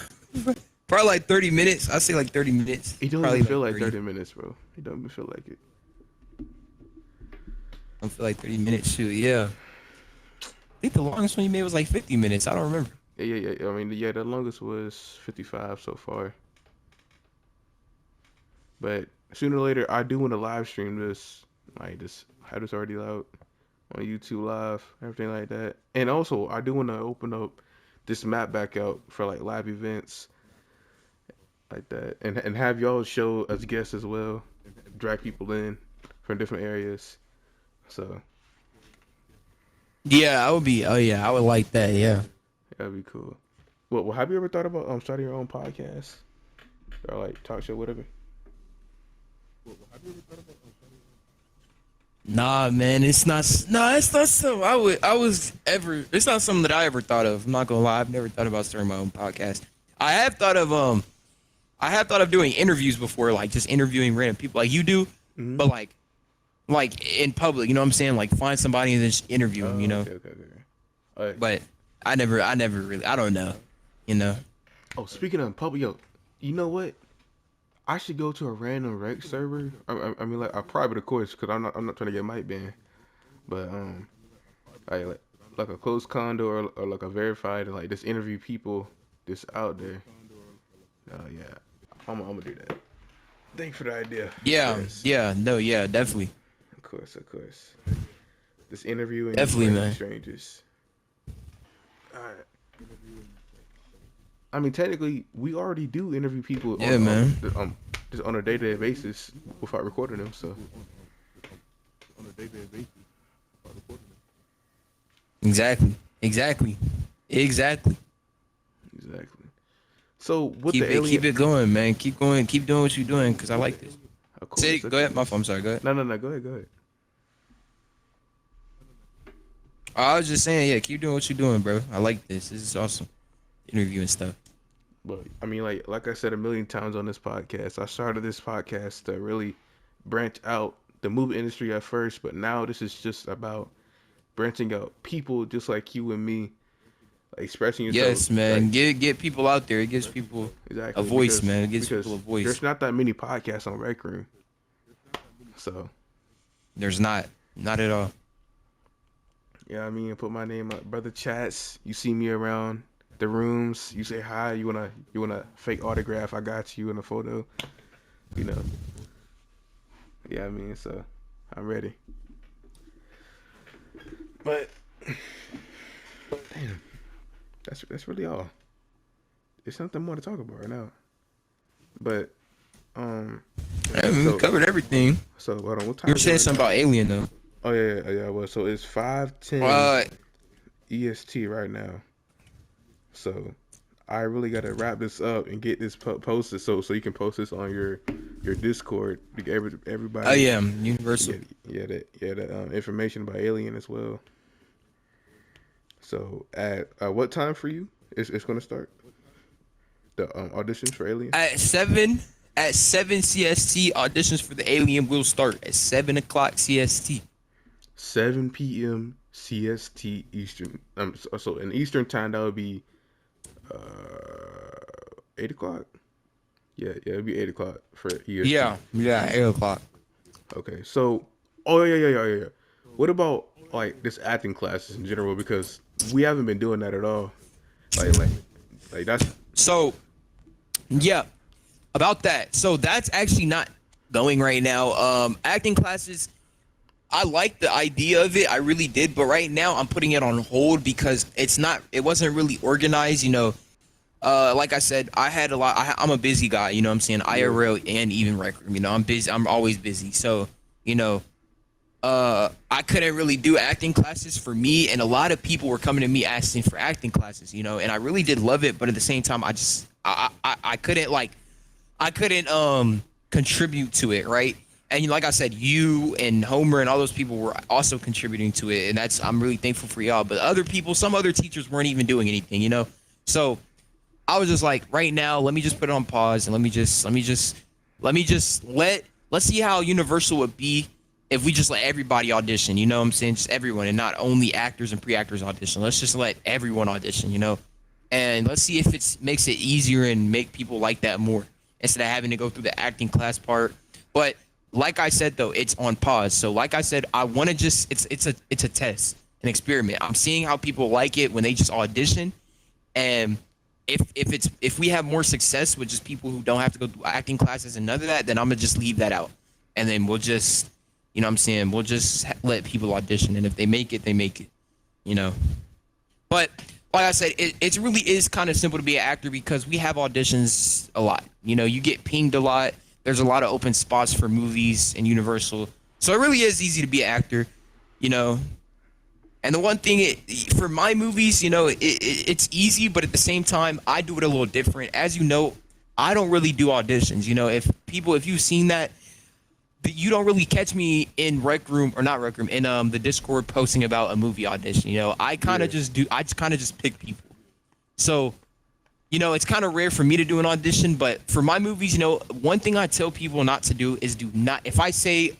S2: Probably like 30 minutes. I say like 30 minutes.
S1: It don't
S2: Probably
S1: even feel like 30 minutes, bro. It don't even feel like it.
S2: I feel like 30 minutes. Shoot, yeah. I think the longest one you made was like 50 minutes. I don't remember.
S1: Yeah. I mean, yeah, the longest was 55 so far. But sooner or later, I do want to live stream this. Like just have this already out on YouTube Live, everything like that. And also, I do want to open up this map back out for like live events like that, and have y'all show as guests as well, drag people in from different areas. So
S2: Yeah, I would be. Oh yeah, I would like that. Yeah.
S1: that'd be cool. Well, have you ever thought about starting your own podcast or like talk show, whatever?
S2: Nah, man, it's not. Nah, it's not something I would. I was ever. It's not something that I ever thought of. I'm not gonna lie. I've never thought about starting my own podcast. I have thought of I have thought of doing interviews before, like just interviewing random people, like you do,
S1: Mm-hmm.
S2: but like in public. You know what I'm saying? Like find somebody and just interview them. You know.
S1: Okay. All right.
S2: But I never really. I don't know. You know.
S1: Oh, speaking of public, yo, you know what? I should go to a random rec server. I mean, like a private, of course, because I'm not trying to get mic banned. But like a closed condo or like a verified, and like just interview people just out there. Oh yeah, I'm gonna do that. Thanks for the idea.
S2: Yeah.
S1: Yes.
S2: Yeah. No. Yeah. Definitely.
S1: Of course. Just interviewing
S2: Definitely,
S1: random
S2: man.
S1: strangers. All right. I mean, technically, we already do interview people.
S2: Yeah, man.
S1: Just on a day-to-day basis without recording them. So
S2: Exactly.
S1: exactly. So with the alien,
S2: Keep it going, man. Keep going. Keep doing what you're doing, cause I like this.
S1: of course,
S2: Say, go ahead. My fault. I'm sorry. Go ahead.
S1: No. Go ahead.
S2: I was just saying, yeah, keep doing what you're doing, bro. I like this. This is awesome. Interviewing stuff.
S1: But I mean, like I said a million times on this podcast, I started this podcast to really branch out the movie industry at first, but now this is just about branching out people just like you and me, like expressing yourself.
S2: Yes, man.
S1: Like,
S2: Get people out there. It gives people
S1: exactly
S2: a voice,
S1: because-
S2: man. It gives
S1: because
S2: people a voice.
S1: There's not that many podcasts on Recroom, so
S2: There's not at all.
S1: yeah. I mean, put my name up, BrothaChats. You see me around the rooms. You say hi. You wanna fake autograph? I got you in a photo. You know. Yeah, I mean, so I'm ready. But damn, that's really all. There's nothing more to talk about right now. But
S2: We covered everything.
S1: so hold on, what time?
S2: You were
S1: is it
S2: saying
S1: right
S2: something about Alien, though.
S1: now? Oh yeah. Well, so it's 5:10 EST right now. So I really gotta wrap this up and get this posted so you can post this on your Discord to get everybody.
S2: Oh yeah, Universal.
S1: That information about Alien as well. So at what time for you? It's gonna start the auditions for Alien.
S2: At 7 CST, auditions for the Alien will start at 7 o'clock CST.
S1: 7 p.m. CST Eastern. So in Eastern time that would be 8 o'clock. Yeah, it'd be 8 o'clock for EST.
S2: Yeah, 8 o'clock.
S1: Okay, so yeah. What about like this acting classes in general? Because we haven't been doing that at all. Like that's
S2: So, yeah, about that. So that's actually not going right now. Acting classes, I like the idea of it. I really did, but right now I'm putting it on hold because it wasn't really organized, you know. Like I said, I had a lot. I'm a busy guy, you know what I'm saying? IRL and even Recroom, you know, I'm busy. I'm always busy. So, you know, I couldn't really do acting classes for me, and a lot of people were coming to me asking for acting classes, you know, and I really did love it, but at the same time, I couldn't contribute to it, right? And like I said, you and Homer and all those people were also contributing to it, and I'm really thankful for y'all. But other people, some other teachers weren't even doing anything, you know. So I was just like, right now, let me just put it on pause and let's see how Universal would be if we just let everybody audition, you know what I'm saying? Just everyone, and not only actors and pre-actors audition. Let's just let everyone audition, you know? And let's see if it makes it easier and make people like that more instead of having to go through the acting class part. But like I said, though, it's on pause. So like I said, I want to just, it's a test, an experiment. I'm seeing how people like it when they just audition, and if we have more success with just people who don't have to go through acting classes and none of that, then I'm gonna just leave that out, and then we'll just, you know what I'm saying, we'll just let people audition, and if they make it, they make it, you know. But like I said, it really is kind of simple to be an actor because we have auditions a lot. You know, you get pinged a lot. There's a lot of open spots for movies and Universal, so it really is easy to be an actor, you know. And the one thing for my movies, you know, it's easy, but at the same time, I do it a little different. As you know, I don't really do auditions. You know, if you've seen that, you don't really catch me in Rec Room or not Rec Room in the Discord posting about a movie audition. You know, I kind of just pick people. So, you know, it's kind of rare for me to do an audition, but for my movies, you know, one thing I tell people not to do is do not. If I say,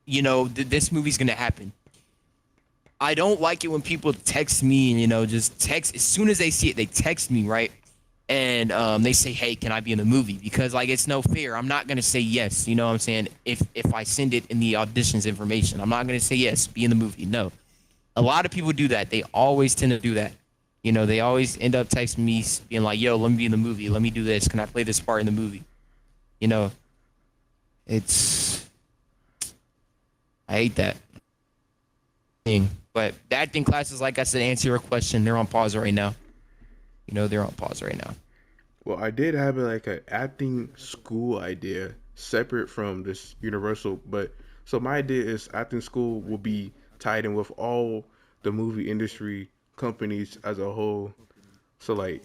S2: you know, this movie's gonna happen, I don't like it when people text me and, you know, just text as soon as they see it, they text me, right? And they say, "Hey, can I be in the movie?" Because like it's no fair. I'm not gonna say yes. You know what I'm saying? If I send it in the auditions information, I'm not gonna say yes, be in the movie. No, a lot of people do that. They always tend to do that. You know, they always end up texting me being like, "Yo, let me be in the movie. Let me do this. Can I play this part in the movie?" You know, I hate that thing. But the acting classes, like I said, answer your question, they're on pause right now. You know, they're on pause right now.
S1: Well, I did have like an acting school idea separate from this Universal, but so my idea is acting school will be tied in with all the movie industry companies as a whole. So like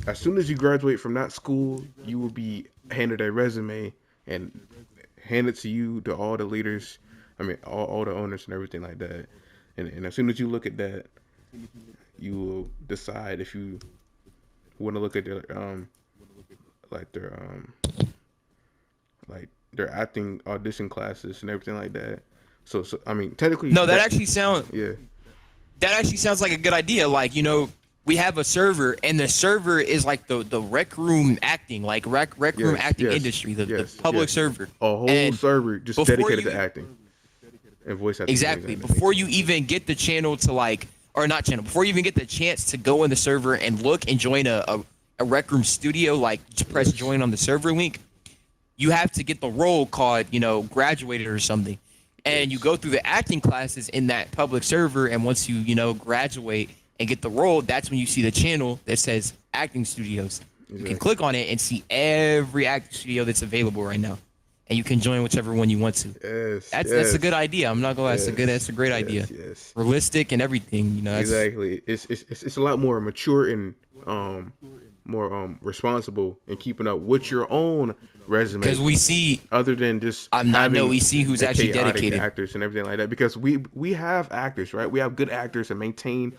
S1: as soon as you graduate from that school, you will be handed a resume and handed to you to all the leaders. I mean, all the owners and everything like that. And as soon as you look at that, you will decide if you want to look at their like their like their acting audition classes and everything like that. So I mean, technically,
S2: No, that actually sounds
S1: yeah.
S2: like a good idea. Like, you know, we have a server, and the server is like the rec room acting, like rec room acting industry, the public server.
S1: A whole
S2: And
S1: server just dedicated to acting and voice acting.
S2: Exactly. Before you even get the channel to like, or not channel, before you even get the chance to go in the server and look and join a Rec Room studio, like to press join on the server link, you have to get the role called, you know, graduated or something. And you go through the acting classes in that public server, and once you, you know, graduate and get the role, that's when you see the channel that says acting studios. You can click on it and see every acting studio that's available right now. And you can join whichever one you want to. That's a good idea. I'm not gonna lie, that's a great idea. Realistic and everything, you know.
S1: Exactly. It's a lot more mature and more responsible in keeping up with your own resume.
S2: Because we see
S1: other than just
S2: we see who's actually dedicated
S1: actors and everything like that. Because we have actors, right? We have good actors and maintain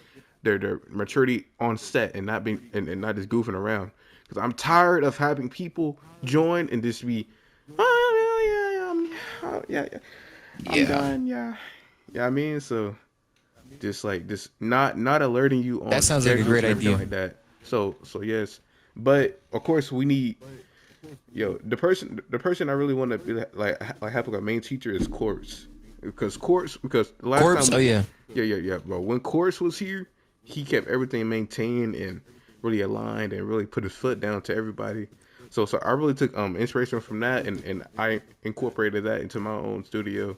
S1: their maturity on set and not being and not just goofing around. Because I'm tired of having people join and just be, I'm done, yeah. Yeah, I mean, so just not alerting you on
S2: that sounds like a great idea
S1: like that. So yes, but of course we need the person I really want to be like have like a main teacher is Corpse because the last time yeah. But when Corpse was here, he kept everything maintained and really aligned and really put his foot down to everybody. So I really took inspiration from that and I incorporated that into my own studio.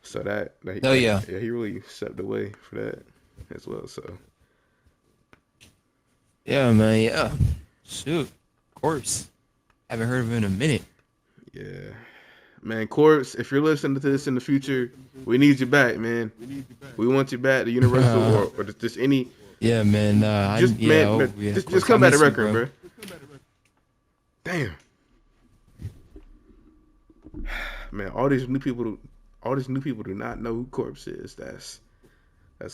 S1: So he really stepped away for that as well. So
S2: yeah, man, yeah, shoot, Corpse, haven't heard of him in a minute.
S1: Yeah, man, Corpse, if you're listening to this in the future, we need you back, man. We want you back to Universal or just any.
S2: Yeah, man.
S1: Just come back to Recroom, bro. Damn, man, all these new people do not know who Corpse is. That's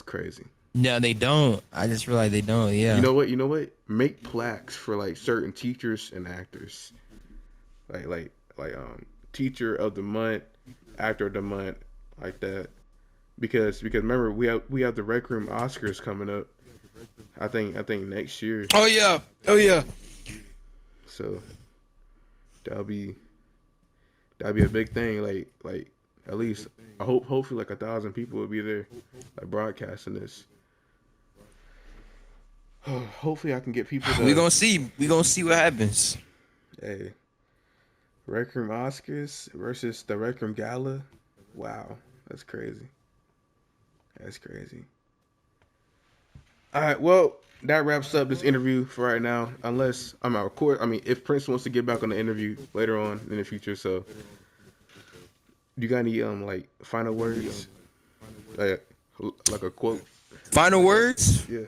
S1: crazy.
S2: No, they don't. I just realized they don't. Yeah.
S1: You know what? Make plaques for like certain teachers and actors. Like teacher of the month, actor of the month, like that. Because remember we have the Rec Room Oscars coming up. I think next year.
S2: Oh yeah.
S1: So that'll be a big thing. Like at least hopefully like 1,000 people will be there, like broadcasting this. Hopefully, I can get people
S2: We
S1: to.
S2: gonna see. We gonna see what happens.
S1: Hey, Recroom Oscars versus the Recroom Gala. Wow, that's crazy. That's crazy. All right, well, that wraps up this interview for right now. Unless I'm out of court. I mean, if Prince wants to get back on the interview later on in the future, so you got any like final words, like, like a quote?
S2: Final words.
S1: Yeah.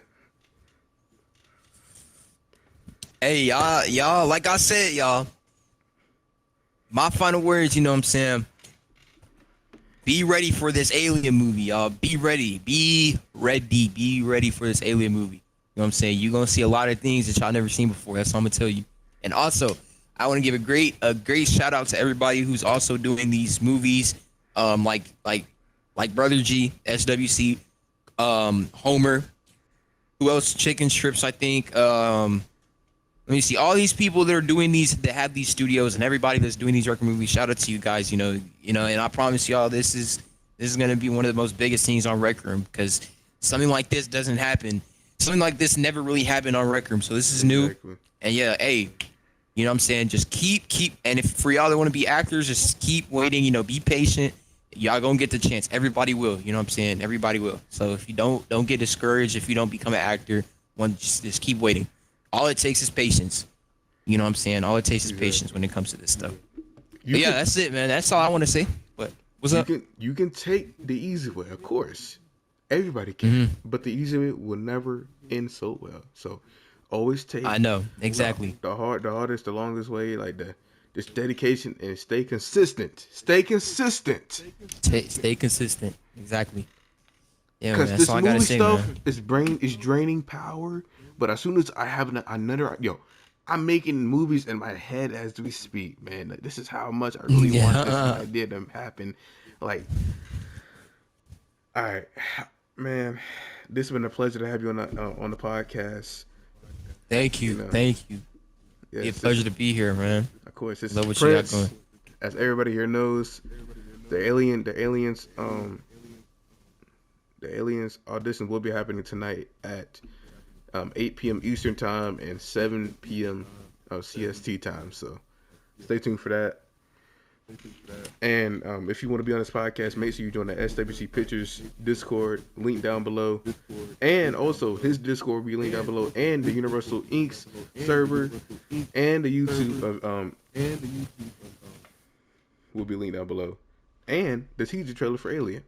S2: Hey, y'all. Like I said, y'all. My final words. You know what I'm saying? Be ready for this alien movie, y'all. Be ready. Be ready. Be ready for this alien movie. You know what I'm saying? You're gonna see a lot of things that y'all never seen before. That's what I'm gonna tell you. And also, I want to give a great shout out to everybody who's also doing these movies. Like Brother G, SWC, Homer. Who else? Chicken Strips, I think. Let me see. All these people that are doing these, that have these studios, and everybody that's doing these record movies. Shout out to you guys. And I promise y'all, this is gonna be one of the most biggest things on Rec Room, because something like this doesn't happen. Something like this never really happened on Rec Room, so this is new.
S1: Exactly.
S2: And yeah, hey, you know what I'm saying? Just keep, and if for y'all that want to be actors, just keep waiting. Be patient. Y'all gonna get the chance. Everybody will. You know what I'm saying? Everybody will. So if you don't get discouraged if you don't become an actor. Just keep waiting. All it takes is patience. You know what I'm saying? All it takes is patience when it comes to this stuff. But yeah, that's it, man. That's all I want to say. But what's up?
S1: You can take the easy way, of course. Everybody can, but the easy way will never end so well. So always take.
S2: I know exactly.
S1: The hardest, the longest way, like this dedication, and stay consistent. Stay consistent.
S2: Stay consistent. Exactly. Yeah, man.
S1: Because
S2: That's
S1: this
S2: all I gotta
S1: movie
S2: say,
S1: stuff
S2: man.
S1: is draining power. But as soon as I have another, I'm making movies in my head as we speak, man. Like, this is how much I really want this idea to happen. Like, all right, man. This has been a pleasure to have you on the podcast.
S2: Thank you. Thank you.
S1: Yes,
S2: It's a pleasure to be here, man.
S1: Of course, this
S2: Love
S1: is
S2: what
S1: Prince.
S2: you got going.
S1: As everybody here knows, the aliens audition will be happening tonight at 8 p.m. Eastern time and 7 p.m. CST time. So stay tuned for that. And if you want to be on this podcast, make sure you join the SWC Pictures Discord, link down below. And also, his Discord will be linked down below, and the Universal Inks server, and the YouTube will be linked down below. And the teaser trailer for Alien.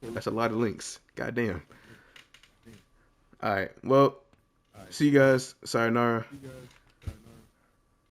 S1: That's a lot of links. Goddamn. All right. Well, see you guys. Sayonara.